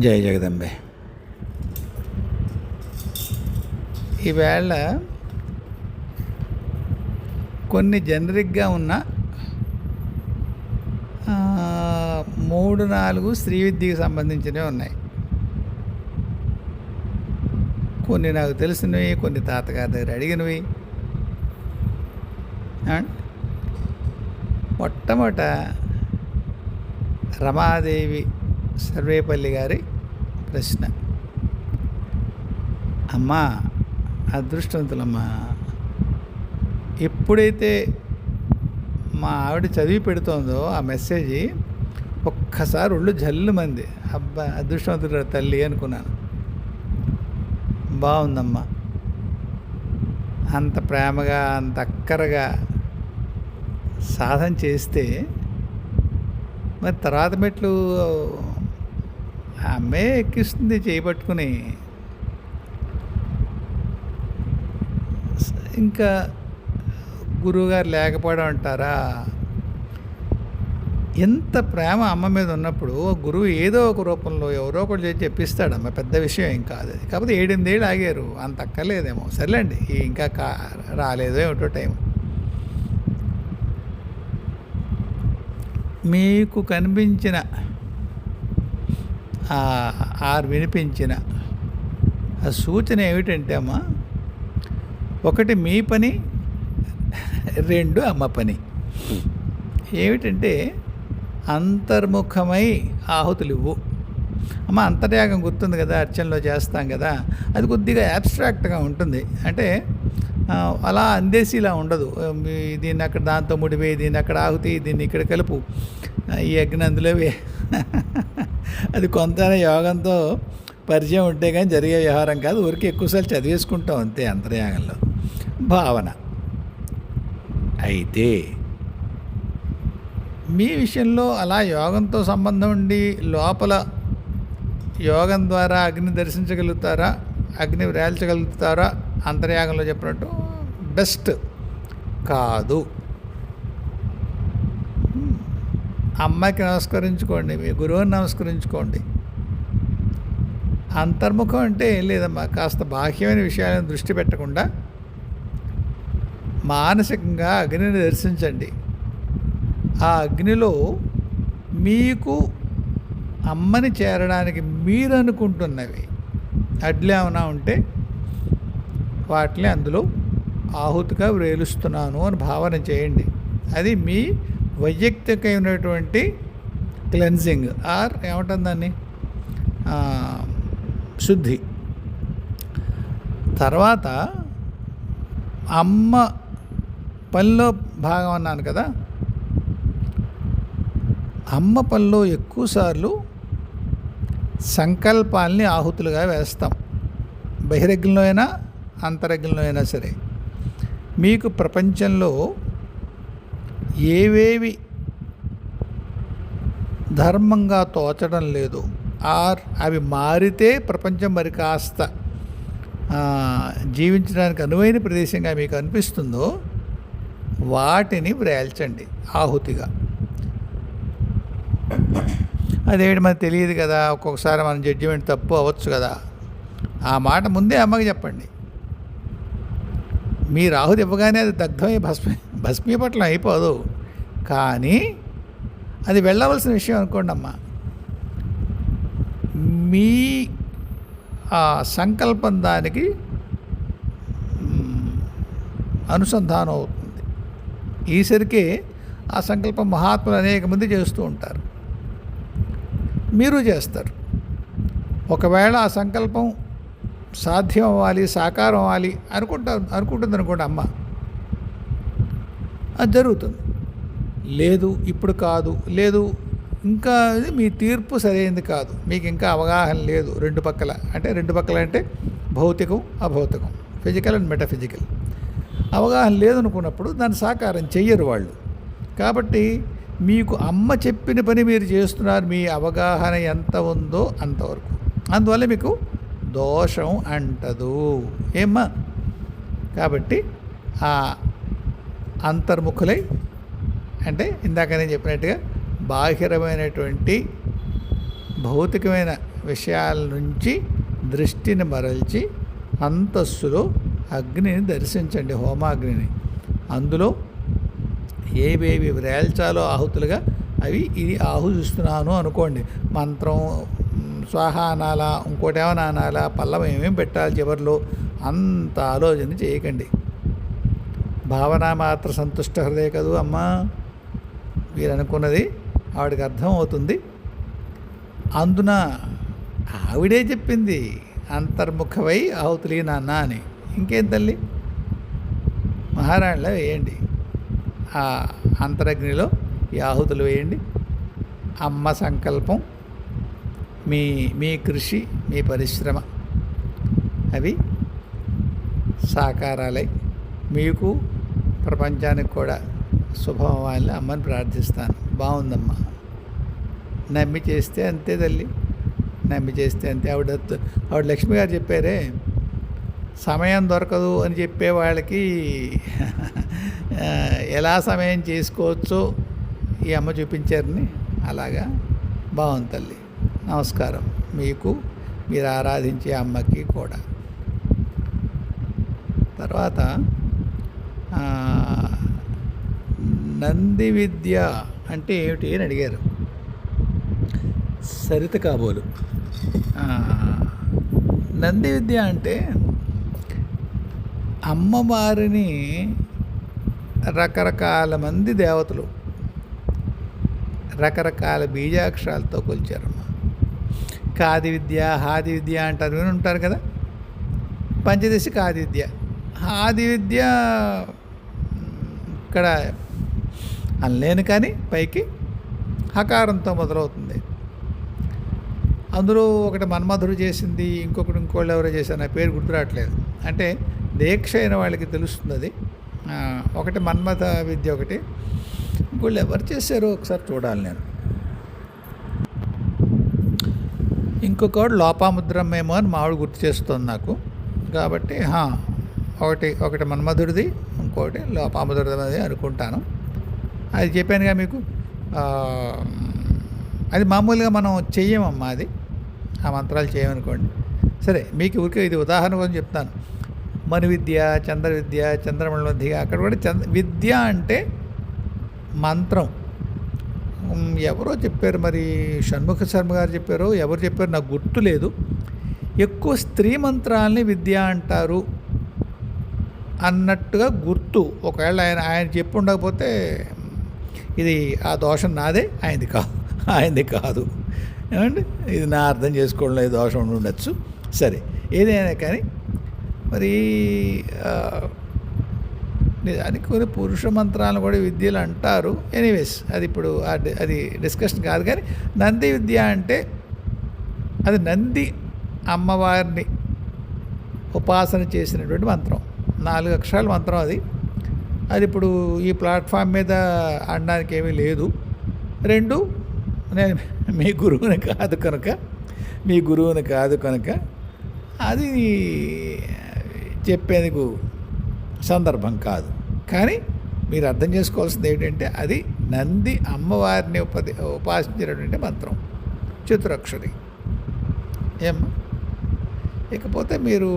జై జగదంబే. ఈవేళ కొన్ని జనరిక్గా ఉన్న 3-4 స్త్రీ విద్యకి సంబంధించినవి ఉన్నాయి. కొన్ని నాకు తెలిసినవి, కొన్ని తాతగారి దగ్గర అడిగినవి. మొట్టమొదట రమాదేవి సర్వేపల్లి గారి ప్రశ్న. అమ్మా, అదృష్టవంతులమ్మా, ఎప్పుడైతే మా ఆవిడ చదివి పెడుతోందో ఆ మెసేజ్ ఒక్కసారి ఒళ్ళు జల్లుమంది. అబ్బా, అదృష్టవంతుడు తల్లి అనుకున్నాను. బాగుందమ్మా, అంత ప్రేమగా అంత అక్కరగా సాధన చేస్తే మరి తర్వాత మెట్లు అమ్మే ఎక్కిస్తుంది చేయబట్టుకుని. ఇంకా గురువుగారు లేకపోవడం అంటారా? ఎంత ప్రేమ అమ్మ మీద ఉన్నప్పుడు గురువు ఏదో ఒక రూపంలో ఎవరో ఒకటి చేసి చెప్పిస్తాడమ్మ. పెద్ద విషయం ఏం కాదు అది. కాకపోతే 7-8 ఏళ్ళు ఆగారు, అంత అక్కర్లేదేమో. సర్లేండి, ఇంకా రాలేదో ఏమిటో టైం. మీకు కనిపించిన వినిపించిన ఆ సూచన ఏమిటంటే అమ్మ, 1 మీ పని, 2 అమ్మ పని. ఏమిటంటే అంతర్ముఖమై ఆహుతులు ఇవ్వు. అమ్మ, అంతర్యాగం గుర్తుంది కదా, అర్చనలో చేస్తాం కదా, అది కొద్దిగా యాబ్స్ట్రాక్ట్గా ఉంటుంది. అంటే అలా అందేసిలా ఉండదు. దీన్ని అక్కడ దాంతో ముడివే, దీన్ని అక్కడ ఆహుతి, దీన్ని ఇక్కడ కలుపు, ఈ అగ్ని అందులో అది కొంత యోగంతో పరిచయం ఉంటే కానీ జరిగే వ్యవహారం కాదు. ఊరికి ఎక్కువసార్లు చదివేసుకుంటాం అంతే అంతర్యాగంలో భావన. అయితే మీ విషయంలో అలా యోగంతో సంబంధం ఉండి లోపల యోగం ద్వారా అగ్ని దర్శించగలుగుతారా, అగ్ని వ్రాల్చగలుగుతారా అంతర్యాగంలో చెప్పినట్టు? బెస్ట్ కాదు. అమ్మాయికి నమస్కరించుకోండి, మీ గురువుని నమస్కరించుకోండి. అంతర్ముఖం అంటే ఏం లేదమ్మా, కాస్త బాహ్యమైన విషయాలను దృష్టి పెట్టకుండా మానసికంగా అగ్నిని దర్శించండి. ఆ అగ్నిలో మీకు అమ్మని చేరడానికి మీరు అనుకుంటున్నవి అడ్లు ఏమైనా ఉంటే వాటిని అందులో ఆహుతిగా వ్రేలుస్తున్నాను అని భావన చేయండి. అది మీ వైయక్తికమైనటువంటి క్లెన్జింగ్ ఆర్ ఏమంటుంది దాన్ని, శుద్ధి. తర్వాత అమ్మ పనిలో భాగం అన్నాను కదా, అమ్మ పనిలో ఎక్కువసార్లు సంకల్పాల్ని ఆహుతులుగా వేస్తాం. బహిరగ్నిలో అయినా అంతరగ్నిలో అయినా సరే. మీకు ప్రపంచంలో ఏవేవి ధర్మంగా తోచడం లేదు, ఆర్ అవి మారితే ప్రపంచం మరి కాస్త జీవించడానికి అనువైన ప్రదేశంగా మీకు అనిపిస్తుందో వాటిని వ్రేల్చండి ఆహుతిగా. అదేమిటి మనకు తెలియదు కదా, ఒక్కొక్కసారి మన జడ్జిమెంట్ తప్పు అవ్వచ్చు కదా. ఆ మాట ముందే అమ్మకి చెప్పండి. మీరు ఆహుతి ఇవ్వగానే అది దగ్ధమై భస్మీపట్లం అయిపోదు, కానీ అది వెళ్ళవలసిన విషయం అనుకోండి అమ్మ. మీ ఆ సంకల్పం దానికి అనుసంధానం అవుతుంది. ఈసరికే ఆ సంకల్పం మహాత్ములు అనేక మంది చేస్తూ ఉంటారు, మీరు చేస్తారు. ఒకవేళ ఆ సంకల్పం సాధ్యం అవ్వాలి, సాకారం అవ్వాలి అనుకుంటుంది అనుకోండి అమ్మ, అది జరుగుతుంది. లేదు ఇప్పుడు కాదు, లేదు ఇంకా మీ తీర్పు సరైనది కాదు, మీకు ఇంకా అవగాహన లేదు రెండు పక్కల అంటే భౌతికం అభౌతికం, ఫిజికల్ అండ్ మెటాఫిజికల్ అవగాహన లేదనుకున్నప్పుడు దాన్ని సాకారం చెయ్యరు వాళ్ళు. కాబట్టి మీకు అమ్మ చెప్పిన పని మీరు చేస్తున్నారు, మీ అవగాహన ఎంత ఉందో అంతవరకు. అందువల్ల మీకు దోషం అంటదు ఏమ్మా. కాబట్టి ఆ అంతర్ముఖులై, అంటే ఇందాక నేను చెప్పినట్టుగా బాహిరమైనటువంటి భౌతికమైన విషయాల నుంచి దృష్టిని మరల్చి అంతస్తులో అగ్నిని దర్శించండి, హోమాగ్నిని. అందులో ఏవేవి వ్రేల్చాలో ఆహుతులుగా అవి ఇది ఆహుతిస్తున్నాను అనుకోండి. మంత్రం స్వాహ అనాలా, ఇంకోటి ఏమైనా అనాలా, పల్లవం ఏమేమి పెట్టాలి చివరిలో, అంత ఆలోచన చేయకండి. భావన మాత్ర సంతుష్ట హృదయ కదూ అమ్మా, మీరు అనుకున్నది ఆవిడకి అర్థం అవుతుంది. అందున ఆవిడే చెప్పింది అంతర్ముఖమై ఆహుతులి నాన్న అని. ఇంకేం తల్లి, మహారాణిలో వేయండి, ఆ అంతరగ్నిలో ఈ ఆహుతులు వేయండి. అమ్మ సంకల్పం, మీ కృషి, మీ పరిశ్రమ అవి సాకారాలై మీకు ప్రపంచానికి కూడా శుభం అవ్వాలని అమ్మని ప్రార్థిస్తాను. బాగుందమ్మా, నమ్మి చేస్తే అంతే తల్లి, నమ్మి చేస్తే అంతే. ఆవిడ లక్ష్మి గారు చెప్పారే, సమయం దొరకదు అని చెప్పే వాళ్ళకి ఎలా సమయం చేసుకోవచ్చో ఈ అమ్మ చూపించారని. అలాగా బాగుంది తల్లి. నమస్కారం మీకు, మీరు ఆరాధించే అమ్మకి కూడా. తర్వాత నంది విద్య అంటే ఏమిటి అని అడిగారు సరిత కాబోలు. నంది విద్య అంటే అమ్మవారిని రకరకాల మంది దేవతలు రకరకాల బీజాక్షరాలతో కొలిచారమ్మ. కాది విద్య, హాది విద్య అంటారు, విని ఉంటారు కదా. పంచదశి కాది విద్య, హాది విద్య ఇక్కడ అనలేను కానీ పైకి హకారంతో మొదలవుతుంది. అందులో ఒకటి మన్మధుడు చేసింది, ఇంకోళ్ళు ఎవరో చేశారు, నా పేరు గుర్తురావట్లేదు. అంటే దీక్ష అయిన వాళ్ళకి తెలుస్తుంది అది. ఒకటి మన్మథ విద్య, ఒకటి ఇంకోళ్ళు ఎవరు చేశారో ఒకసారి చూడాలి నేను. ఇంకొకటి లోపాముద్రమేమో అని మావిడ గుర్తు చేస్తుంది నాకు. కాబట్టి ఒకటి మన్మధుడిది, ఇంకోటి లోపాముద్రది అనుకుంటాను. అది చెప్పానుగా మీకు. అది మామూలుగా మనం చెయ్యమమ్మా, అది ఆ మంత్రాలు చేయమనుకోండి. సరే, మీకు ఊరికే ఇది ఉదాహరణ కోసం చెప్తాను. మను విద్య, చంద్ర విద్య, చంద్రమండల విద్య, అక్కడ కూడా విద్య అంటే మంత్రం. ఎవరో చెప్పారు, మరి షణ్ముఖ శర్మ గారు చెప్పారో ఎవరు చెప్పారు నాకు గుర్తు లేదు. ఎక్కువ స్త్రీ మంత్రాలని విద్య అంటారు అన్నట్టుగా గుర్తు. ఒకవేళ ఆయన చెప్పి ఉండకపోతే ఇది ఆ దోషం నాదే, ఆయనది కాదు ఏమండి. ఇది నా అర్థం చేసుకోవడంలో ఈ దోషం ఉండి ఉండొచ్చు. సరే, ఏదైనా కానీ మరి నిజానికి కొన్ని పురుష మంత్రాలను కూడా విద్యలు అంటారు. ఎనీవేస్, అది ఇప్పుడు అది డిస్కషన్ కాదు. కానీ నంది విద్య అంటే అది నంది అమ్మవారిని ఉపాసన చేసినటువంటి మంత్రం. 4 అక్షరాల మంత్రం అది. ఇప్పుడు ఈ ప్లాట్ఫామ్ మీద అనడానికి ఏమీ లేదు. 2 నేను మీ గురువుని కాదు కనుక అది చెప్పేందుకు సందర్భం కాదు. కానీ మీరు అర్థం చేసుకోవాల్సింది ఏంటంటే అది నంది అమ్మవారిని ఉపాసించినటువంటి మంత్రం, చతురక్షరి. ఏమ్మా, ఇకపోతే మీరు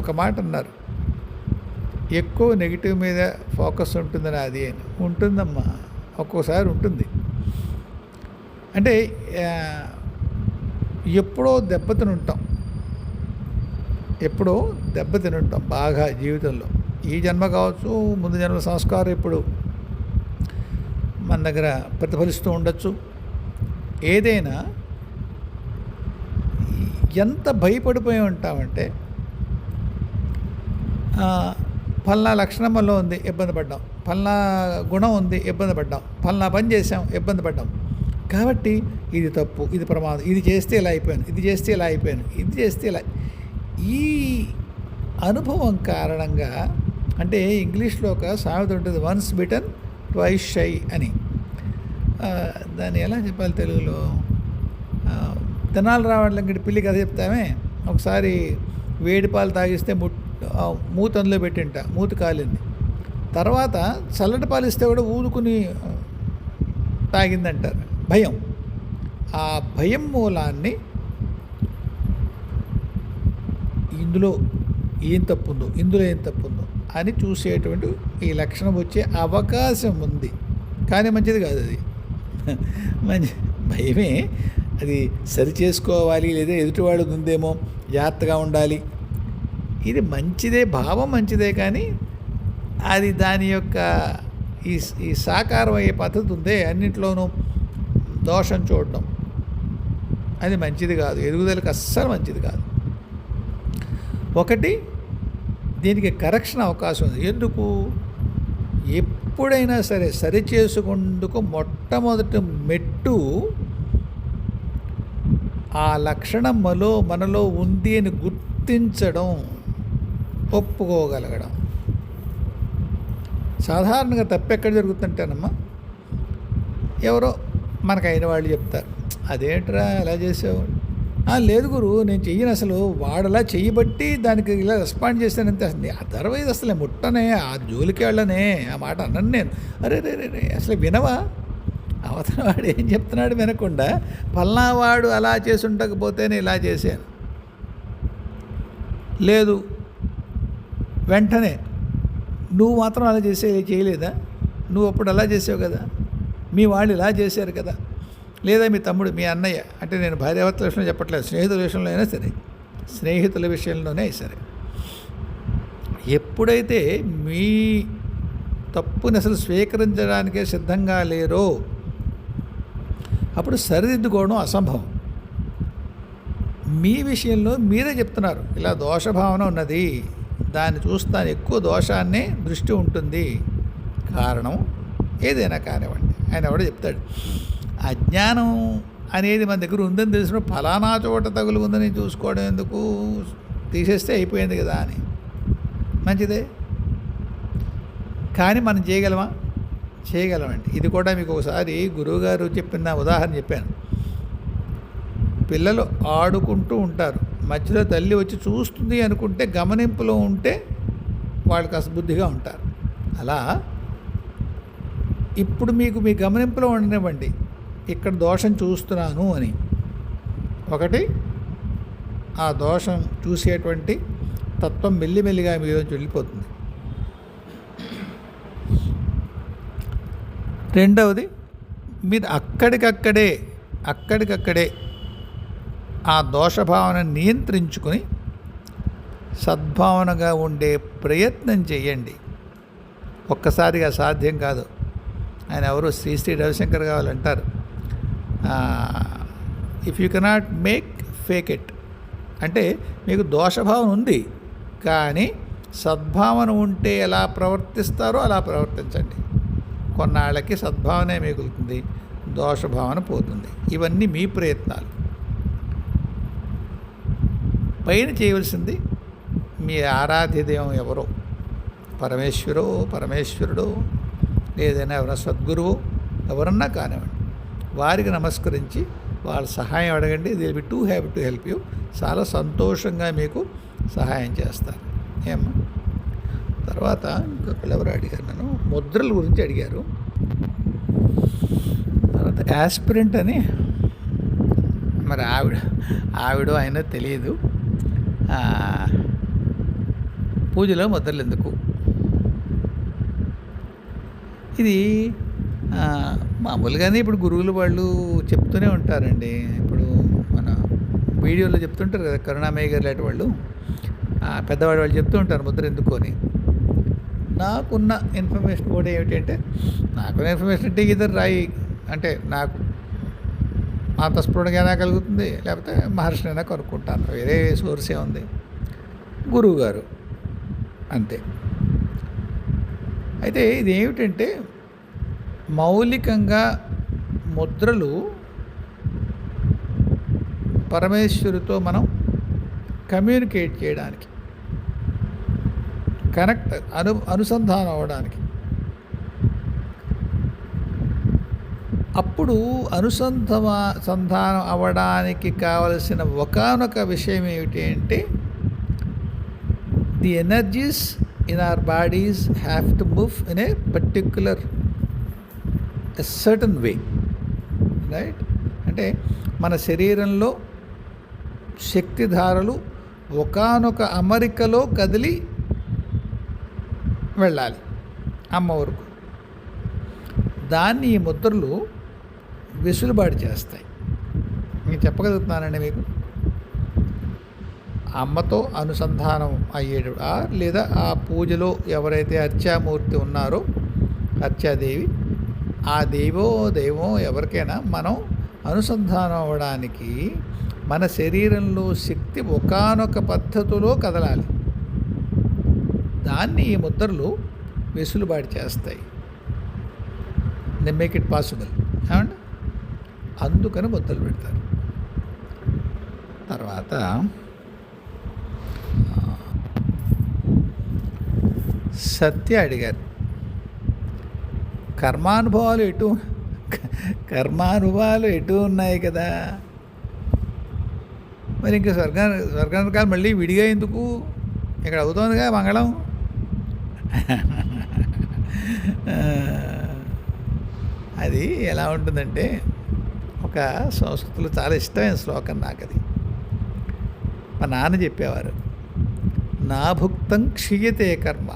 ఒక మాట అన్నారు, ఎక్కువ నెగిటివ్ మీద ఫోకస్ ఉంటుందని. అది ఉంటుందమ్మా, ఒక్కోసారి ఉంటుంది. అంటే ఎప్పుడో దెబ్బతిని ఉంటాం బాగా జీవితంలో. ఈ జన్మ కావచ్చు, ముందు జన్మ సంస్కారం ఇప్పుడు మన దగ్గర ప్రతిఫలిస్తూ ఉండొచ్చు. ఏదైనా ఎంత భయపడిపోయి ఉంటామంటే, ఫల్నా లక్షణం వల్ల ఉంది, ఇబ్బంది పడ్డాం, ఫల్నా గుణం ఉంది, ఇబ్బంది పడ్డాం, ఫల్నా పని చేసాం, ఇబ్బంది పడ్డాం. కాబట్టి ఇది తప్పు, ఇది ప్రమాదం, ఇది చేస్తే ఇలా అయిపోయాను, ఇది చేస్తే ఇలా అయిపోయాను, ఇది చేస్తే ఇలా. ఈ అనుభవం కారణంగా, అంటే ఇంగ్లీష్లో ఒక సామెత ఉంటుంది, వన్స్ బిటన్ ట్వైస్ షై అని. దాన్ని ఎలా చెప్పాలి తెలుగులో? తినాలి రావట్లకి పిల్లి కథ చెప్తామే. ఒకసారి వేడి పాలు తాగిస్తే మూత అందులో పెట్టింట, మూతి కాలింది. తర్వాత చల్లటి పాలు ఇస్తే కూడా ఊదుకుని తాగిందంటారు. భయం. ఆ భయం మూలాన్ని ఇందులో ఏం తప్పు ఉందో, ఇందులో ఏం తప్పు ఉందో అని చూసేటువంటి ఈ లక్షణం వచ్చే అవకాశం ఉంది. కానీ మంచిది కాదు అది. మంచి భయమే అది. సరి చేసుకోవాలి, లేదా ఎదుటివాడు ఉందేమో, జాగ్రత్తగా ఉండాలి. ఇది మంచిదే, భావం మంచిదే, కానీ అది దాని యొక్క ఈ సాకారం అయ్యే పద్ధతి ఉందే, అన్నింటిలోనూ దోషం చూడడం, అది మంచిది కాదు. ఎదుగుదలకు అస్సలు మంచిది కాదు. ఒకటి, దీనికి కరెక్షన్ అవకాశం ఉంది. ఎందుకు? ఎప్పుడైనా సరే సరి చేసుకుందుకు మొట్టమొదటి మెట్టు ఆ లక్షణం మనలో ఉంది అని గుర్తించడం, ఒప్పుకోగలగడం. సాధారణంగా తప్పెక్కడ జరుగుతుంటేనమ్మా, ఎవరో మనకైన వాళ్ళు చెప్తారు, అదేంట్రా అలా చేసావు. లేదు గురు, నేను చెయ్యను, అసలు వాడలా చెయ్యబట్టి దానికి ఇలా రెస్పాండ్ చేశానంతే. అదర్వైజ్ అసలు ముట్టనే, ఆ జోలికి వెళ్ళనే, ఆ మాట అన్నాను నేను. అరే రే రే, అసలు వినవా? అవతల వాడు ఏం చెప్తున్నాడు వినకుండా, పల్నావాడు అలా చేసి ఉండకపోతేనే ఇలా చేశాను. లేదు, వెంటనే నువ్వు మాత్రం అలా చేయలేదా? నువ్వు అప్పుడు అలా చేసావు కదా, మీ వాళ్ళు ఇలా చేశారు కదా, లేదా మీ తమ్ముడు, మీ అన్నయ్య, అంటే నేను భార్యాభర్తల విషయంలో చెప్పట్లేదు, స్నేహితుల విషయంలో అయినా సరే, స్నేహితుల విషయంలోనే సరే, ఎప్పుడైతే మీ తప్పుని అసలు స్వీకరించడానికే సిద్ధంగా లేరో అప్పుడు సరిదిద్దుకోవడం అసంభవం. మీ విషయంలో మీరే చెప్తున్నారు, ఇలా దోషభావన ఉన్నది, దాన్ని చూస్తాను, ఎక్కువ దోషాన్నే దృష్టి ఉంటుంది. కారణం ఏదైనా కానివ్వండి, ఆయన ఎవడో చెప్తాడు, అజ్ఞానం అనేది మన దగ్గర ఉందని తెలిసిన ఫలానా చోట తగులుకుందని చూసుకోవడం ఎందుకు, తీసేస్తే అయిపోయింది కదా అని. మంచిదే, కానీ మనం చేయగలమా? చేయగలమండి. ఇది కూడా మీకు ఒకసారి గురువుగారు చెప్పిన ఉదాహరణ చెప్పాను. పిల్లలు ఆడుకుంటూ ఉంటారు, మధ్యలో తల్లి వచ్చి చూస్తుంది అనుకుంటే, గమనింపులో ఉంటే వాళ్ళు కాస్త బుద్ధిగా ఉంటారు. అలా ఇప్పుడు మీకు మీ గమనింపులో ఉండనివ్వండి, ఇక్కడ దోషం చూస్తున్నాను అని. ఒకటి, ఆ దోషం చూసేటువంటి తత్వం మెల్లిమెల్లిగా మీలోంచి వెళ్ళిపోతుంది. రెండవది, మీరు అక్కడికక్కడే ఆ దోషభావన నియంత్రించుకొని సద్భావనగా ఉండే ప్రయత్నం చేయండి. ఒక్కసారిగా సాధ్యం కాదు. ఆయన ఎవరు శ్రీ రవిశంకర్ కావాలంటారు, if you cannot make fake it. అంటే మీకు దోషభావన ఉంది, కానీ సద్భావన ఉంటే ఎలా ప్రవర్తిస్తారో అలా ప్రవర్తించండి. కొన్నాళ్ళకి సద్భావనే మిగులుతుంది, దోషభావన పోతుంది. ఇవన్నీ మీ ప్రయత్నాలు. పైన చేయవలసింది, మీ ఆరాధ్య దైవం ఎవరో, పరమేశ్వరుడో లేదైనా ఎవరైనా సద్గురువు ఎవరన్నా కానివ్వండి, వారికి నమస్కరించి వాళ్ళ సహాయం అడగండి. They will be two happy to help you. చాలా సంతోషంగా మీకు సహాయం చేస్తారు. ఏమ్మా? తర్వాత ఇంకొకళ్ళు ఎవరు అడిగారు, నన్ను ముద్రల గురించి అడిగారు. తర్వాత యాస్పిరెంట్ అని, మరి ఆవిడ ఆయన తెలియదు, పూజలో ముద్రలు ఎందుకు? ఇది మామూలుగానే ఇప్పుడు గురువులు వాళ్ళు చెప్తూనే ఉంటారండి. ఇప్పుడు మన వీడియోలో చెప్తుంటారు కదా, కరుణామయ్య గారు లాంటి వాళ్ళు, పెద్దవాడు వాళ్ళు చెప్తూ ఉంటారు ముద్ర ఎందుకు అని. నాకున్న ఇన్ఫర్మేషన్ కూడా ఏమిటంటే, నాకున్న ఇన్ఫర్మేషన్ అంటే ఇద్దరు రాయి అంటే నాకు అంతఃస్ఫురణగా కలుగుతుంది, లేకపోతే మహర్షినైనా కనుక్కుంటాను, వేరే సోర్స్ ఏముంది, గురువు గారు అంతే. అయితే ఇది ఏమిటంటే, మౌలికంగా ముద్రలు పరమేశ్వరుతో మనం కమ్యూనికేట్ చేయడానికి, అనుసంధానం అవ్వడానికి. అప్పుడు అనుసంధానం అవ్వడానికి కావలసిన ఒకానొక విషయం ఏమిటి అంటే, the energies in our bodies have to move in a certain way, right? అంటే మన శరీరంలో శక్తిధారలు ఒకానొక అమరికలో కదిలి వెళ్ళాలి అమ్మ వరకు. దాన్ని ఈ ముద్రలు వెసులుబాటు చేస్తాయి. నేను చెప్పగలుగుతున్నానండి మీకు. అమ్మతో అనుసంధానం అయ్యేడు లేదా ఆ పూజలో ఎవరైతే అర్చామూర్తి ఉన్నారో, అర్చాదేవి, ఆ దైవం ఎవరికైనా మనం అనుసంధానం అవ్వడానికి మన శరీరంలో శక్తి ఒకానొక పద్ధతిలో కదలాలి. దాన్ని ఈ ముద్రలు వెసులుబాటు చేస్తాయి. They make it possible. ఏమండి? అందుకని ముద్రలు పెడతారు. తర్వాత సత్య అడిగారు, కర్మానుభవాలు ఎటు ఉన్నాయి కదా, మరి ఇంకా స్వర్గానికి మళ్ళీ విడిగా ఎందుకు? ఇక్కడ అవుతోందిగా మంగళం. అది ఎలా ఉంటుందంటే, ఒక సంస్కృతిలో చాలా ఇష్టమైన శ్లోకం నాకు అది. మా నాన్న చెప్పేవారు, నా భుక్తం క్షీయతే కర్మ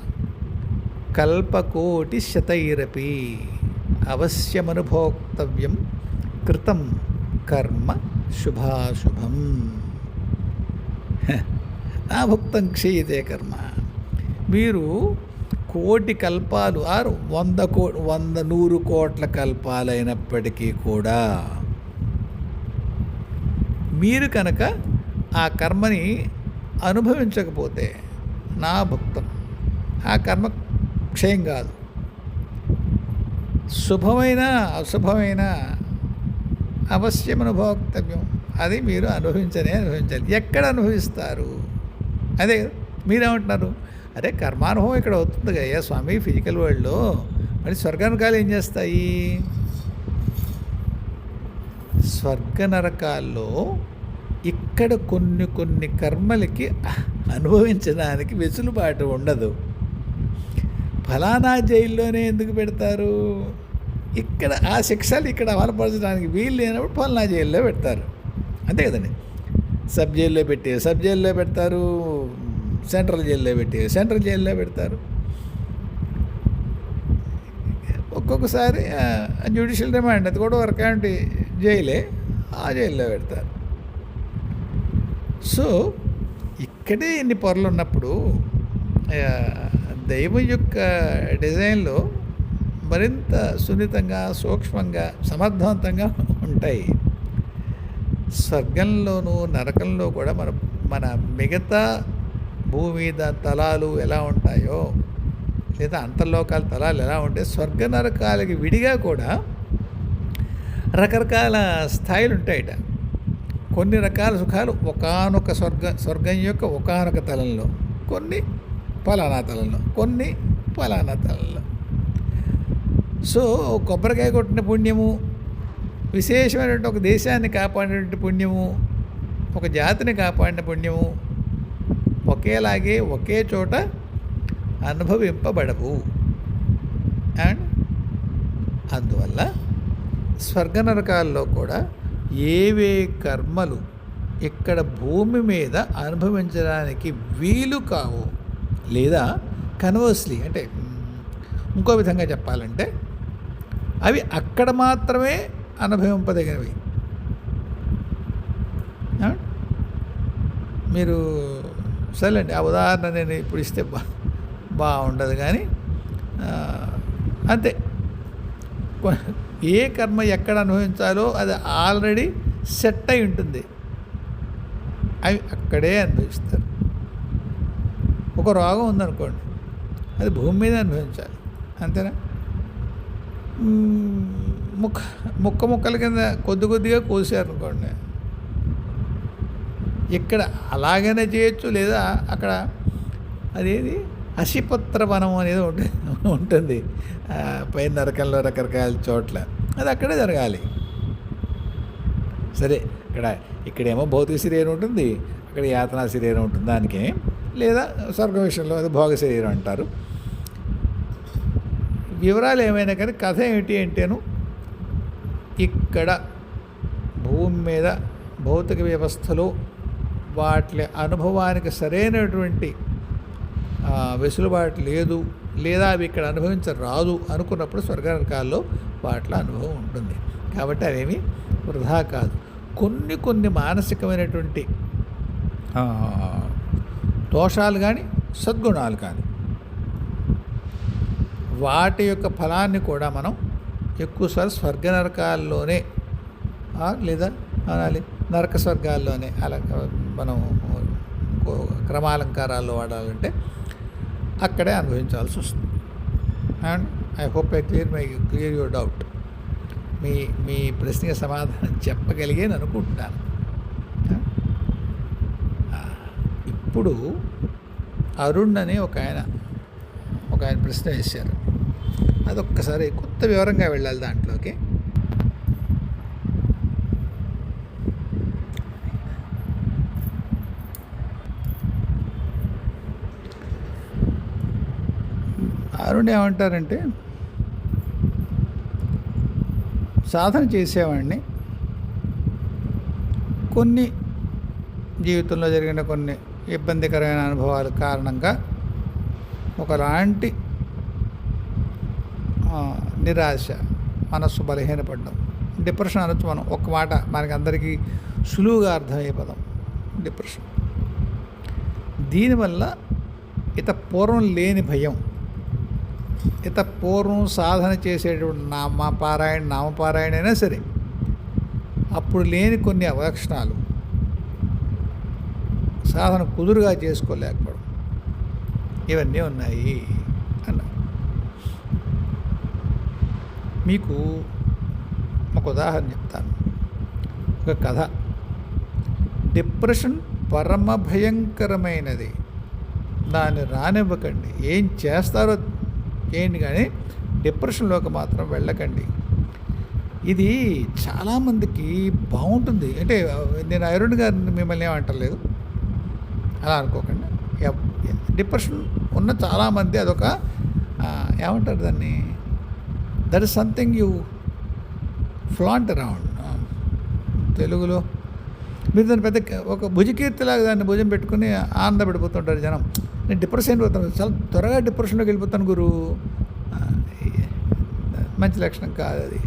కల్పకోటి శతైరపి అవశ్యమనుభోక్తవ్యం కృతం కర్మ శుభాశుభం. నా భుక్తం క్షీయతే కర్మ. మీరు కోటి కల్పాలు ఆరు 100 కోట్ల కల్పాలైనప్పటికీ కూడా మీరు కనుక ఆ కర్మని అనుభవించకపోతే నా భుక్తం, ఆ కర్మ క్షయం కాదు. శుభమైన అశుభమైన అవశ్యం అనుభోక్తవ్యం, అది మీరు అనుభవించాలి. ఎక్కడ అనుభవిస్తారు? అదే మీరేమంటున్నారు, అరే కర్మానుభవం ఇక్కడ అవుతుంది కదా స్వామి ఫిజికల్ వరల్డ్లో, మరి స్వర్గనరకాలు ఏం చేస్తాయి? స్వర్గ నరకాల్లో ఇక్కడ కొన్ని కర్మలకి అనుభవించడానికి వెసులుబాటు ఉండదు. ఫలానా జైల్లోనే ఎందుకు పెడతారు? ఇక్కడ ఆ శిక్షలు ఇక్కడ అమలుపరచడానికి వీలు లేనప్పుడు ఫలానా జైల్లో పెడతారు. అంతే కదండి. సబ్ జైల్లో పెడతారు, సెంట్రల్ జైల్లో పెడతారు. ఒక్కొక్కసారి జ్యుడిషియల్ రిమాండ్, అది కూడా ఒక కౌంటీ జైలే, ఆ జైల్లో పెడతారు. సో ఇక్కడే ఇన్ని పొరలు ఉన్నప్పుడు దైవం యొక్క డిజైన్లో మరింత సున్నితంగా, సూక్ష్మంగా, సమర్థవంతంగా ఉంటాయి. స్వర్గంలోనూ నరకంలో కూడా మన మిగతా భూమి మీద తలాలు ఎలా ఉంటాయో, లేదా అంతర్లోకాల తలాలు ఎలా ఉంటాయో, స్వర్గ నరకాలకి విడిగా కూడా రకరకాల స్థాయిలు ఉంటాయట. కొన్ని రకాల సుఖాలు ఒకానొక స్వర్గం యొక్క ఒకానొక తలంలో, కొన్ని ఫలానా తలంలో, కొన్ని ఫలానా తలంలో. సో కొబ్బరికాయ కొట్టిన పుణ్యము, విశేషమైనటువంటి ఒక దేశాన్ని కాపాడినటువంటి పుణ్యము, ఒక జాతిని కాపాడిన పుణ్యము ఒకేలాగే ఒకే చోట అనుభవింపబడవు. అండ్ అందువల్ల స్వర్గ నరకాల్లో కూడా ఏవే కర్మలు ఇక్కడ భూమి మీద అనుభవించడానికి వీలు కావు, లేదా కన్వర్స్లీ అంటే ఇంకో విధంగా చెప్పాలంటే అవి అక్కడ మాత్రమే అనుభవింపదగినవి. మీరు సరేండి, ఆ ఉదాహరణ నేను ఇప్పుడు ఇస్తే బాగుండదు, కానీ అంతే. ఏ కర్మ ఎక్కడ అనుభవించాలో అది ఆల్రెడీ సెట్ అయి ఉంటుంది, అవి అక్కడే అనుభవిస్తారు. ఒక రోగం ఉందనుకోండి, అది భూమి మీద అనుభవించాలి, అంతేనా? ముక్కల కింద కొద్దిగా కోసారనుకోండి, ఇక్కడ అలాగనే చేయొచ్చు, లేదా అక్కడ అదేది అసిపత్ర వనం అనేది ఉంటుంది పైన నరకంలో రకరకాల చోట్ల, అది అక్కడే జరగాలి. సరే, ఇక్కడేమో భౌతిక శరీరం ఉంటుంది, అక్కడ యాతనా శరీరం ఉంటుంది దానికి, లేదా స్వర్గ విషయంలో అది భోగ శరీరం అంటారు. వివరాలు ఏమైనా కానీ కథ ఏమిటి అంటేను, ఇక్కడ భూమి మీద భౌతిక వ్యవస్థలో వాటి అనుభవానికి సరైనటువంటి వెసులుబాటు లేదు, లేదా అవి ఇక్కడ అనుభవించరాదు అనుకున్నప్పుడు స్వర్గ నరకాల్లో వాటిలో అనుభవం ఉంటుంది. కాబట్టి అవేమి వృధా కాదు. కొన్ని మానసికమైనటువంటి దోషాలు కానీ సద్గుణాలు కానీ వాటి యొక్క ఫలాన్ని కూడా మనం ఎక్కువసారి స్వర్గ నరకాల్లోనే లేదా అనాలి నరక స్వర్గాల్లోనే అలా మనం క్రమాలంకారాల్లో వాడాలంటే అక్కడే అనుభవించాల్సి వస్తుంది. And I hope I clear your doubt. మీ ప్రశ్నకి సమాధానం చెప్పగలిగేని అనుకుంటున్నాను. ఇప్పుడు అరుణ్ అని ఒక ఆయన ప్రశ్న వేశారు. అదొక్కసారి కొత్త వివరంగా వెళ్ళాలి దాంట్లోకి. అరుణ్ ఏమంటారంటే, సాధన చేసేవాడిని కొన్ని జీవితంలో జరిగిన కొన్ని ఇబ్బందికరమైన అనుభవాల కారణంగా ఒకలాంటి నిరాశ, మనస్సు బలహీనపడడం, డిప్రెషన్ అనొచ్చు మనం. ఒక్క మాట మనకి అందరికీ సులువుగా అర్థమయ్యే పదం డిప్రెషన్. దీనివల్ల పూర్వం లేని భయం, పూర్వం సాధన చేసేటువంటి నామపారాయణ అయినా సరే అప్పుడు లేని కొన్ని అవలక్షణాలు, సాధన కుదురుగా చేసుకోలేకపోవడం, ఇవన్నీ ఉన్నాయి అన్న. మీకు ఒక ఉదాహరణ చెప్తాను, ఒక కథ. డిప్రెషన్ పరమ భయంకరమైనది, దాన్ని రానివ్వకండి. ఏం చేస్తారో చేయండి, కానీ డిప్రెషన్లోకి మాత్రం వెళ్ళకండి. ఇది చాలామందికి బాగుంటుంది. అంటే నేను అరుణ్ గారిని మిమ్మల్ని ఏమంటలేదు, అలా అనుకోకండి. డిప్రెషన్ ఉన్న చాలామంది అదొక ఏమంటారు దాన్ని, that is something you flaunt around. తెలుగులో మీరు దాన్ని పెద్ద ఒక భుజకీర్తిలాగా దాన్ని భుజం పెట్టుకుని ఆనందపడిపోతుంటారు జనం. నేను డిప్రెషన్ అయిపోతాను, చాలా త్వరగా డిప్రెషన్లోకి వెళ్ళిపోతాను గురు. మంచి లక్షణం కాదు అది.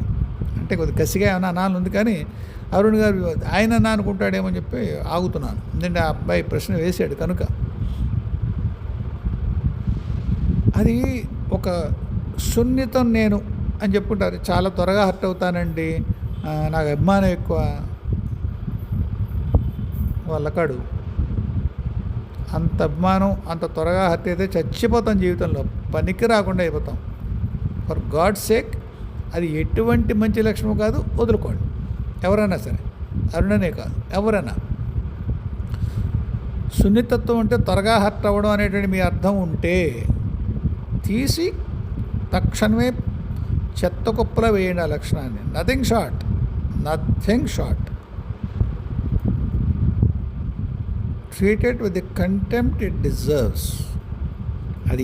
అంటే కొద్దిగా కసిగా ఏమైనా అనాలని ఉంది, కానీ అరుణ్ గారు ఆయన అన్నా అనుకుంటాడేమో అని చెప్పి ఆగుతున్నాను. ఎందుకంటే ఆ అబ్బాయి ప్రశ్న వేసాడు కనుక. అది ఒక సున్నితం నేను అని చెప్పుకుంటారు. చాలా త్వరగా హర్ట్ అవుతానండి, నాకు అభిమానం ఎక్కువ. వాళ్ళకాడు అంత అభిమానం, అంత త్వరగా హర్ట్ అయితే చచ్చిపోతాం జీవితంలో, పనికి రాకుండా అయిపోతాం. ఫర్ గాడ్ సేక్ అది ఎటువంటి మంచి లక్షణం కాదు, వదులుకోండి. ఎవరైనా సరే, అరుణనే కాదు, ఎవరైనా. సున్నితత్వం అంటే త్వరగా హర్ట్ అవ్వడం అనేటువంటి మీ అర్థం ఉంటే తీసి తక్షణమే చెత్త కుప్పలో వేయండి ఆ లక్షణాన్ని. Nothing short. Treated with the contempt it deserves. అది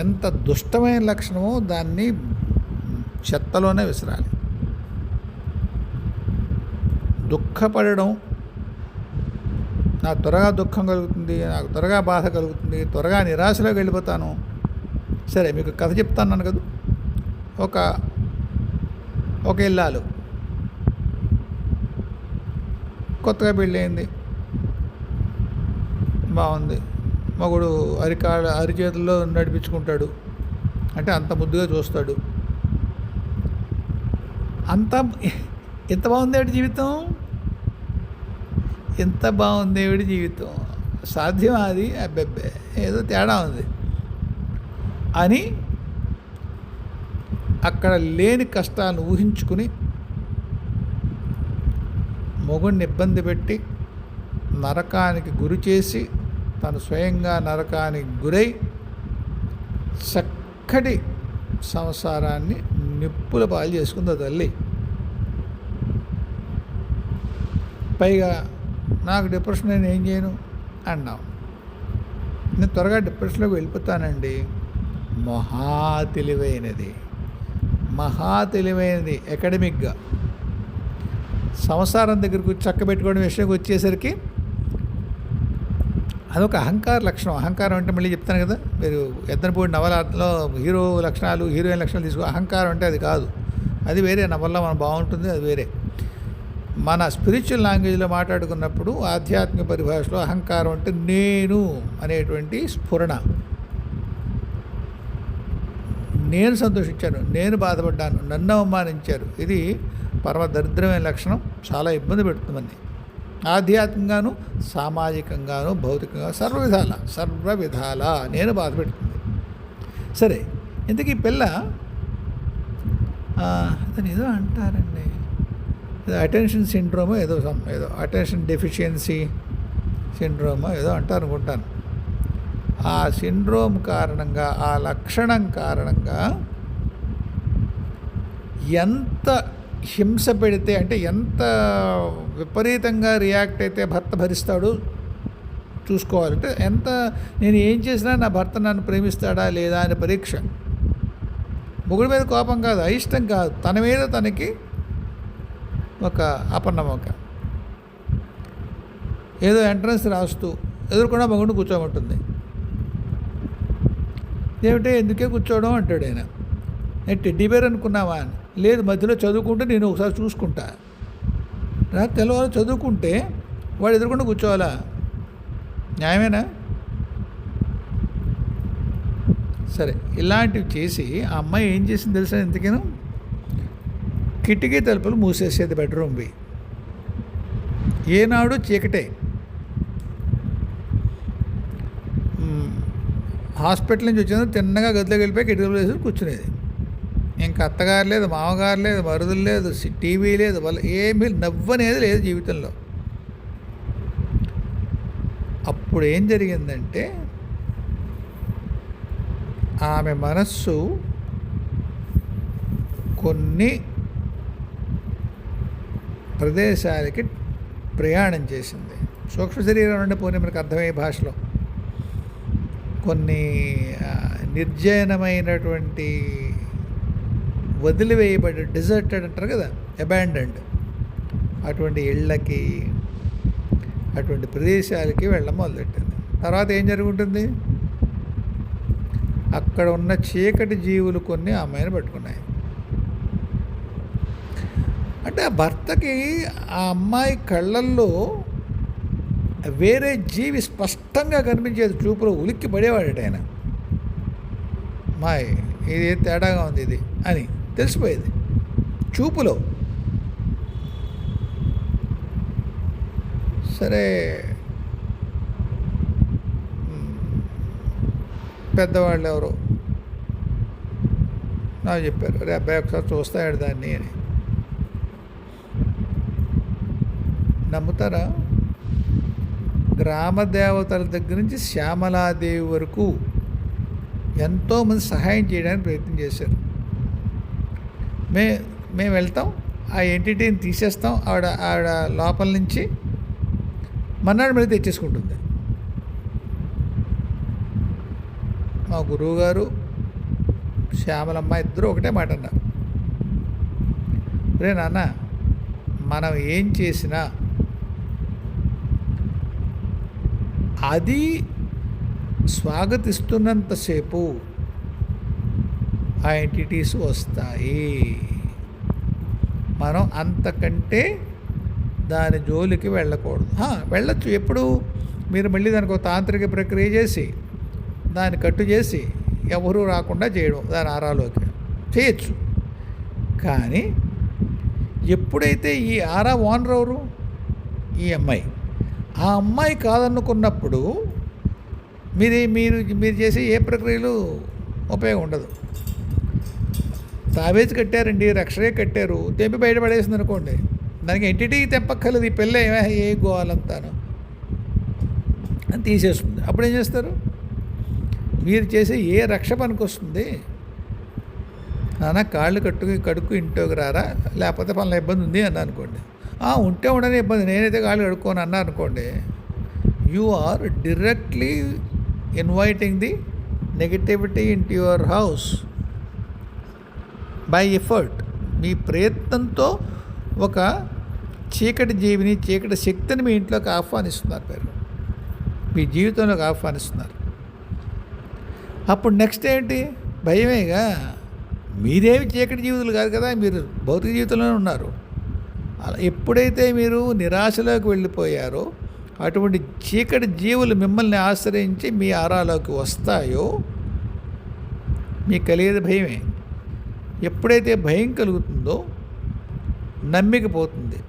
ఎంత దుష్టమైన లక్షణమో దాన్ని చెత్తలోనే విసరాలి. దుఃఖపడడం, నాకు త్వరగా దుఃఖం కలుగుతుంది, నాకు త్వరగా బాధ కలుగుతుంది, త్వరగా నిరాశలోకి వెళ్ళిపోతాను. సరే, మీకు కథ చెప్తాను కదా. ఒక ఇల్లాలు కొత్తగా పెళ్ళయింది, బాగుంది. మగుడు అరిచేతుల్లో నడిపించుకుంటాడు, అంటే అంత ముద్దుగా చూస్తాడు. ఎంత బాగుంది జీవితం, ఎంత బాగుంది జీవితం, సాధ్యం అది, అబ్బెబ్బే ఏదో తేడా ఉంది అని అక్కడ లేని కష్టాలను ఊహించుకుని మొగుడిని ఇబ్బంది పెట్టి నరకానికి గురి చేసి తను స్వయంగా నరకానికి గురై చక్కటి సంసారాన్ని నిప్పుల పాలు చేసుకుంది తల్లి. పైగా నాకు డిప్రెషన్, నేను ఏం చేయను అన్నావు. నేను త్వరగా డిప్రెషన్లోకి వెళ్ళిపోతానండి. మహా తెలివైనది అకాడమిక్గా సంసారం దగ్గరకు చక్కబెట్టుకోవడం విషయంకి వచ్చేసరికి అదొక అహంకార లక్షణం. అహంకారం అంటే మళ్ళీ చెప్తాను కదా, మీరు ఎద్దనపూడి నవలలో హీరో లక్షణాలు, హీరోయిన్ లక్షణాలు తీసుకో. అహంకారం అంటే అది కాదు, అది వేరే. నవల్లో మనం బాగుంటుంది, అది వేరే. మన స్పిరిచువల్ లాంగ్వేజ్లో మాట్లాడుకున్నప్పుడు ఆధ్యాత్మిక పరిభాషలో అహంకారం అంటే నేను అనేటువంటి స్ఫురణ. నేను సంతోషించాను, నేను బాధపడ్డాను, నన్ను అవమానించారు. ఇది పరమ దరిద్రమైన లక్షణం, చాలా ఇబ్బంది పెడుతుందని. ఆధ్యాత్మికంగాను, సామాజికంగాను, భౌతికంగా సర్వ విధాల నేను బాధ పెడుతుంది. సరే, ఇంతకీ పిల్ల దాన్ని ఏదో అంటారండి, అటెన్షన్ సిండ్రోమో ఏదో అటెన్షన్ డెఫిషియన్సీ సిండ్రోమో ఏదో అంటారు అనుకుంటాను. ఆ సిండ్రోమ్ కారణంగా, ఆ లక్షణం కారణంగా ఎంత హింస పెడితే, అంటే ఎంత విపరీతంగా రియాక్ట్ అయితే భర్త భరిస్తాడు చూసుకోవాలంటే, ఎంత నేను ఏం చేసినా నా భర్త నన్ను ప్రేమిస్తాడా లేదా అని పరీక్ష. మొగుడి మీద కోపం కాదు, అయిష్టం కాదు, తన మీద తనకి ఒక అపనమ్మక. ఏదో ఎంట్రన్స్ రాస్తూ ఎదురుకుండా మొగుడిని కూర్చోమంటుంది. ఏమిటే ఎందుకే కూర్చోవడం అంటాడు ఆయన. నేను టెడ్డీ బేర్ అనుకున్నావా అని. లేదు, మధ్యలో చదువుకుంటే నేను ఒకసారి చూసుకుంటా. తెల్లవారు చదువుకుంటే వాడు ఎదురుకుండా కూర్చోవాలా? న్యాయమేనా? సరే, ఇలాంటివి చేసి ఆ అమ్మాయి ఏం చేసింది తెలుసా? ఎందుకేను కిటికీ తలుపులు మూసేసేది బెడ్రూమ్వి. ఏనాడు చీకటే. హాస్పిటల్ నుంచి వచ్చిందో తిన్నగా గదిలోకి వెళ్ళిపోయి కిటికీలు వేసి కూర్చునేది. ఇంకా అత్తగారు లేదు, మామగారు లేదు, మరుదులు లేదు, టీవీ లేదు, వాళ్ళ ఏమీ నవ్వనేది లేదు జీవితంలో. అప్పుడు ఏం జరిగిందంటే, ఆమె మనస్సు కొన్ని ప్రదేశాలకి ప్రయాణం చేసింది. సూక్ష్మ శరీరం నుండి పోనీ మనకు అర్థమయ్యే భాషలో కొన్ని నిర్జనమైనటువంటి, వదిలివేయబడి, డిజర్టెడ్ అంటారు కదా, అబాండన్డ్, అటువంటి ఇళ్ళకి, అటువంటి ప్రదేశాలకి వెళ్ళడం మొదలెట్టింది. తర్వాత ఏం జరుగుతుంది? అక్కడ ఉన్న చీకటి జీవులు కొన్ని అమ్మాయిని పట్టుకున్నాయి. అంటే ఆ భర్తకి ఆ అమ్మాయి కళ్ళల్లో వేరే జీవి స్పష్టంగా కనిపించేది. చూపులో ఉలిక్కి పడేవాడట ఆయన. మాయ్, ఇది తేడాగా ఉంది ఇది అని తెలిసిపోయేది చూపులో. సరే, పెద్దవాళ్ళు ఎవరో నాకు చెప్పారు, రే అబ్బాయి ఒకసారి చూస్తాడు దాన్ని అని. నమ్ముతారా? గ్రామ దేవతల దగ్గర నుంచి శ్యామలాదేవి వరకు ఎంతోమంది సహాయం చేయడానికి ప్రయత్నం చేశారు. మేము వెళ్తాం, ఆ ఎంటిటీని తీసేస్తాం, ఆవిడ లోపల నుంచి మన్నాడు మళ్ళీ తెచ్చేసుకుంటుంది. మా గురువుగారు, శ్యామలమ్మ ఇద్దరు ఒకటే మాట అన్నారు, రే నాన్న, మనం ఏం చేసినా అది స్వాగతిస్తున్నంతసేపు ఆ ఎంటిటీస్ వస్తాయి. మనం అంతకంటే దాని జోలికి వెళ్ళకూడదు. వెళ్ళొచ్చు ఎప్పుడు? మీరు మళ్ళీ దానికి ఒక తాంత్రిక ప్రక్రియ చేసి దాన్ని కట్టు చేసి ఎవరూ రాకుండా చేయడం, దాని ఆరాలోకి చేయొచ్చు. కానీ ఎప్పుడైతే ఈ ఆరా ఓనర్ ఎవరు? ఈ అమ్మాయి. ఆ అమ్మాయి కాదనుకున్నప్పుడు మీరు చేసే ఏ ప్రక్రియలు ఉపయోగం ఉండదు. తావేజ్ కట్టారండి, రక్షరే కట్టారు, తెంపి బయటపడేసింది అనుకోండి, దానికి ఎంటిటీ తెంపక్కర్లేదు. ఈ పిల్ల ఏ గోవాలంతాను అని తీసేస్తుంది. అప్పుడు ఏం చేస్తారు? మీరు చేసే ఏ రక్ష పనికి వస్తుంది? నాన్న కాళ్ళు కడుక్కు ఇంట్లోకి రారా, లేకపోతే పనుల ఇబ్బంది ఉంది అన్న అనుకోండి. ఉంటే ఉండని ఇబ్బంది, నేనైతే కాళ్ళు కడుక్కోను అన్నా అనుకోండి, you are directly inviting the negativity into your house by effort. మీ ప్రయత్నంతో ఒక చీకటి జీవిని, చీకటి శక్తిని మీ ఇంట్లోకి ఆహ్వానిస్తున్నారు మీరు. మీ జీవితంలోకి ఆహ్వానిస్తున్నారు. అప్పుడు నెక్స్ట్ ఏంటి? భయమేగా. మీరేమి చీకటి జీవితులు కాదు కదా, మీరు భౌతిక జీవితంలోనే ఉన్నారు. అలా ఎప్పుడైతే మీరు నిరాశలోకి వెళ్ళిపోయారో, అటువంటి చీకటి జీవులు మిమ్మల్ని ఆశ్రయించి మీ ఆరాలోకి వస్తాయో మీకు కలిగేది భయమే. ఎప్పుడైతే భయం కలుగుతుందో నమ్మిక పోతుంది.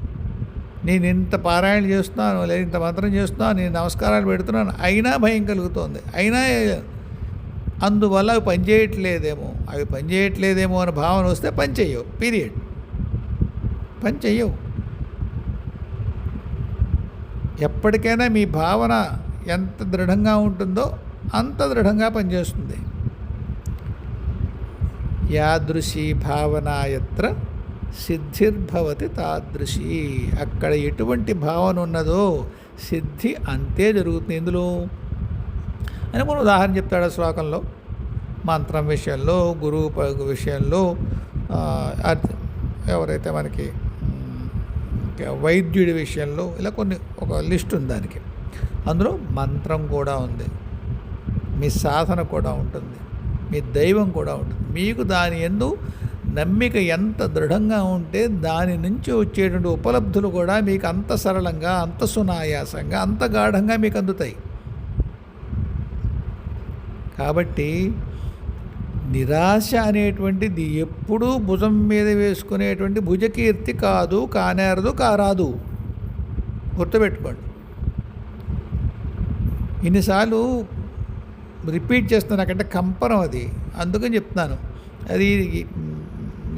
నేను ఇంత పారాయణ చేస్తున్నాను, లేదా ఇంత మంత్రం చేస్తున్నాను, నేను నమస్కారాలు పెడుతున్నాను, అయినా భయం కలుగుతోంది. అయినా అందువల్ల అవి పనిచేయట్లేదేమో అనే భావన వస్తే పని చెయ్యవు. పీరియడ్. పని చెయ్యవు. ఎప్పటికైనా మీ భావన ఎంత దృఢంగా ఉంటుందో అంత దృఢంగా పనిచేస్తుంది. యాదృశీ భావనాయత్ర సిద్ధిర్భవతి తాదృశీ. అక్కడ ఎటువంటి భావన ఉన్నదో సిద్ధి అంతే జరుగుతుంది. ఇందులో అని మనం ఉదాహరణ చెప్తాడు శ్లోకంలో. మంత్రం విషయంలో, గురువు విషయంలో, ఎవరైతే మనకి వైద్యుడి విషయంలో, ఇలా ఒక లిస్ట్ ఉంది దానికి. అందులో మంత్రం కూడా ఉంది, మీ సాధన కూడా ఉంటుంది, మీ దైవం కూడా ఉంటుంది. మీకు దాని యందు నమ్మిక ఎంత దృఢంగా ఉంటే దాని నుంచి వచ్చేటువంటి ఉపలబ్ధులు కూడా మీకు అంత సరళంగా, అంత సునాయాసంగా, అంత గాఢంగా మీకు అందుతాయి. కాబట్టి నిరాశ అనేటువంటిది ఎప్పుడూ భుజం మీద వేసుకునేటువంటి భుజకీర్తి కాదు, కానేరదు, కారాదు. గుర్తుపెట్టుకోండి. ఇన్నిసార్లు రిపీట్ చేస్తాను, నాకంటే కంపరం అది, అందుకని చెప్తున్నాను. అది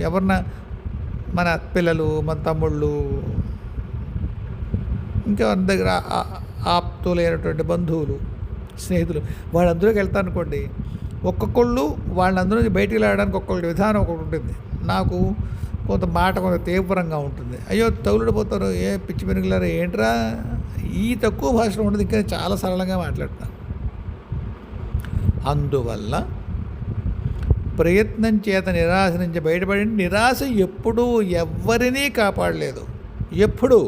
ఎవరన్నా మన పిల్లలు, మన తమ్ముళ్ళు, ఇంకా మన దగ్గర ఆప్తులైనటువంటి బంధువులు, స్నేహితులు, వాళ్ళందరూకి వెళ్తాను అనుకోండి. ఒక్కొక్కళ్ళు వాళ్ళందరూ నుంచి బయటికి వెళ్ళడానికి ఒక్కొక్కటి విధానం ఒకటి ఉంటుంది. నాకు కొంత మాట కొంత తీవ్రంగా ఉంటుంది. అయ్యో తగులుడిపోతారు, ఏ పిచ్చి పెనుగులారు ఏంట్రా, ఈ తక్కువ భాషలో ఉండదు, ఇంకా చాలా సరళంగా మాట్లాడుతాను. అందువల్ల ప్రయత్నం చేత నిరాశ నుంచి బయటపడి, నిరాశ ఎప్పుడూ ఎవరినీ కాపాడలేదు. ఎప్పుడు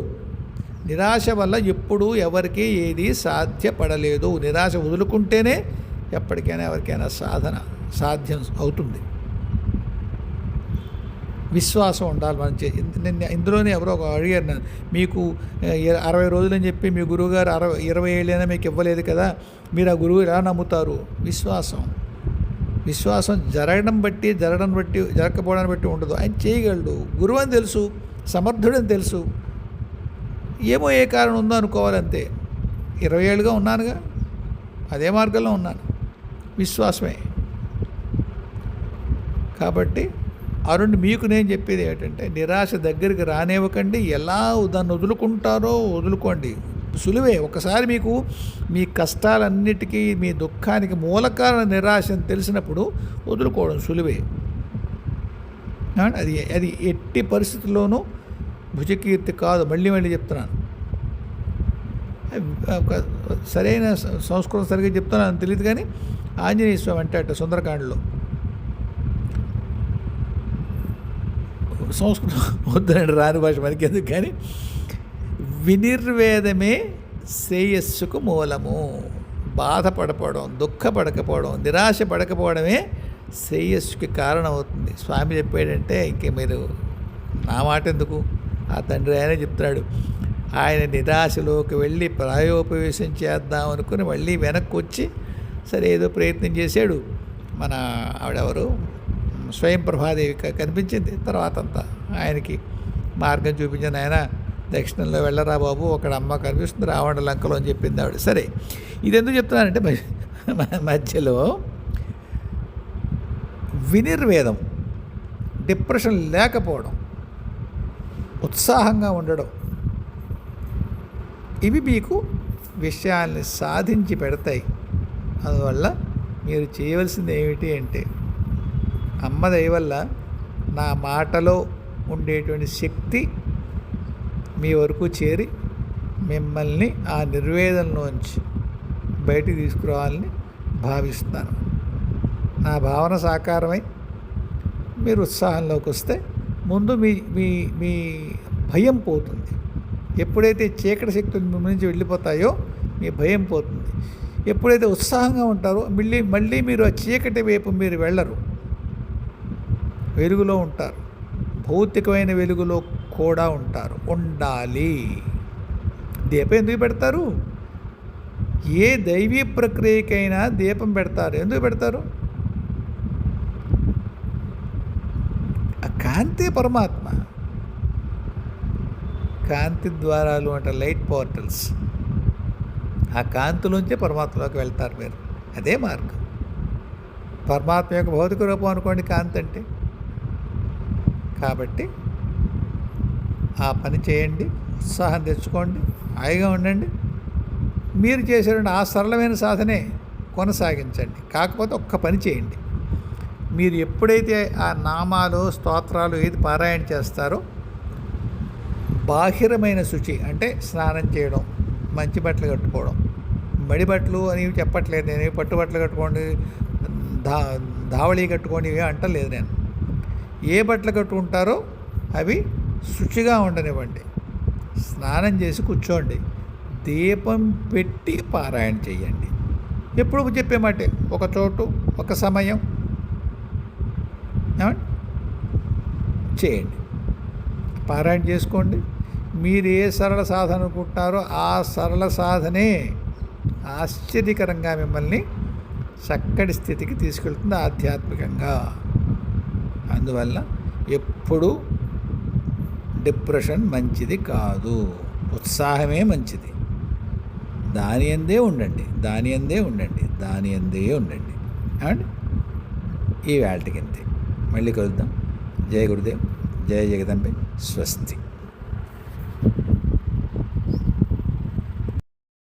నిరాశ వల్ల ఎప్పుడూ ఎవరికీ ఏది సాధ్యపడలేదు. నిరాశ వదులుకుంటేనే ఎప్పటికైనా ఎవరికైనా సాధ్యం అవుతుంది. విశ్వాసం ఉండాలి. నేను ఇందులోనే ఎవరో ఒక అడిగారు నన్ను, మీకు 60 రోజులని చెప్పి మీ గురువుగారు 20 ఏళ్ళైనా మీకు ఇవ్వలేదు కదా, మీరు ఆ గురువు ఎలా నమ్ముతారు? విశ్వాసం జరగడం బట్టి జరగకపోవడాన్ని బట్టి ఉండదు. ఆయన చేయగలడు, గురువు అని తెలుసు, సమర్థుడని తెలుసు. ఏమో ఏ కారణం ఉందో అనుకోవాలంతే. 20 ఏళ్ళుగా ఉన్నానుగా, అదే మార్గంలో ఉన్నాను. విశ్వాసమే. కాబట్టి అరుణ్, మీకు నేను చెప్పేది ఏంటంటే, నిరాశ దగ్గరికి రానివ్వకండి. ఎలా దాన్ని వదులుకుంటారో వదులుకోండి. సులువే. ఒకసారి మీకు మీ కష్టాలన్నిటికీ, మీ దుఃఖానికి మూలకారణ నిరాశ అని తెలిసినప్పుడు వదులుకోవడం సులువే. అది ఎట్టి పరిస్థితుల్లోనూ భుజకీర్తి కాదు. మళ్ళీ చెప్తున్నాను. ఒక సరైన సంస్కృతం సరిగ్గా చెప్తున్నాను తెలియదు, కానీ ఆంజనేయ స్వామి అంటే సుందరకాండలో, సంస్కృతం వద్దండి, రాని భాష మనకి ఎందుకు, కానీ వినిర్వేదమే శ్రేయస్సుకు మూలము. బాధపడకపోవడం, దుఃఖపడకపోవడం, నిరాశ పడకపోవడమే శ్రేయస్సుకి కారణం అవుతుంది. స్వామి చెప్పాడంటే ఇంకే మీరు నా మాట ఎందుకు, ఆ తండ్రి ఆయనే చెప్తున్నాడు. ఆయన నిరాశలోకి వెళ్ళి ప్రాయోపవేశం చేద్దాం అనుకుని మళ్ళీ వెనక్కి వచ్చి, సరే ఏదో ప్రయత్నం చేశాడు. మన ఆవిడెవరు, స్వయం ప్రభాదేవి కనిపించింది. తర్వాత అంతా ఆయనకి మార్గం చూపించింది. ఆయన దక్షిణంలో వెళ్ళరా బాబు, అక్కడ అమ్మ కనిపిస్తుంది, రావణ లంకలో అని చెప్పింది ఆవిడ. సరే, ఇది ఎందుకు చెప్తున్నానంటే, మధ్యలో వినిర్వేదం, డిప్రెషన్ లేకపోవడం, ఉత్సాహంగా ఉండడం, ఇవి మీకు విషయాల్ని సాధించి పెడతాయి. అందువల్ల మీరు చేయవలసింది ఏమిటి అంటే, అమ్మ దయ వల్ల నా మాటలో ఉండేటువంటి శక్తి మీ వరకు చేరి మిమ్మల్ని ఆ నిర్వేదంలోంచి బయటికి తీసుకురావాలని భావిస్తున్నాను. నా భావన సాకారమై మీరు ఉత్సాహంలోకి వస్తే ముందు మీ మీ మీ భయం పోతుంది. ఎప్పుడైతే చీకటి శక్తులు మిమ్మల్ని నుంచి వెళ్ళిపోతాయో మీ భయం పోతుంది. ఎప్పుడైతే ఉత్సాహంగా ఉంటారో మళ్ళీ మీరు ఆ చీకటి వైపు మీరు వెళ్ళరు, వెలుగులో ఉంటారు. భౌతికమైన వెలుగులో కూడా ఉంటారు, ఉండాలి. దీపం ఎందుకు పెడతారు? ఏ దైవీ ప్రక్రియకైనా దీపం పెడతారు. ఎందుకు పెడతారు? ఆ కాంతి పరమాత్మ. కాంతి ద్వారాలు అంటే లైట్ పోర్టల్స్. ఆ కాంతిలోంచే పరమాత్మలోకి వెళ్తారు మీరు. అదే మార్గం. పరమాత్మ యొక్క భౌతిక రూపం అనుకోండి కాంతి అంటే. కాబట్టి ఆ పని చేయండి, ఉత్సాహం తెచ్చుకోండి, హాయిగా ఉండండి. మీరు చేసేటువంటి ఆ సరళమైన సాధనే కొనసాగించండి. కాకపోతే ఒక్క పని చేయండి. మీరు ఎప్పుడైతే ఆ నామాలు స్తోత్రాలు ఏది పారాయణ చేస్తారో, బాహిరమైన శుచి అంటే స్నానం చేయడం, మంచి బట్టలు కట్టుకోవడం, మడి బట్టలు అని చెప్పట్లేదు నేను. పట్టు బట్టలు కట్టుకోండి, ధావళీ కట్టుకోండి, ఇవే అంటలేదు నేను. ఏ బట్టలు కట్టుకుంటారో అవి శుచిగా ఉండనివ్వండి. స్నానం చేసి కూర్చోండి, దీపం పెట్టి పారాయణ చేయండి. ఎప్పుడు చెప్పే మాటే, ఒక చోటు ఒక సమయం చేయండి, పారాయణ చేసుకోండి. మీరు ఏ సరళ సాధన అనుకుంటారో ఆ సరళ సాధనే ఆశ్చర్యకరంగా మిమ్మల్ని చక్కటి స్థితికి తీసుకెళ్తుంది ఆధ్యాత్మికంగా. అందువల్ల ఎప్పుడు డిప్రెషన్ మంచిది కాదు, ఉత్సాహమే మంచిది. దాని అందే ఉండండి, దాని అందే ఉండండి, దాని అందే ఉండండి. అండ్ ఈ వేళటికి అంతే. మళ్ళీ కలుద్దాం. జయ గురుదేవ్, జయ జగదంబే, స్వస్తి.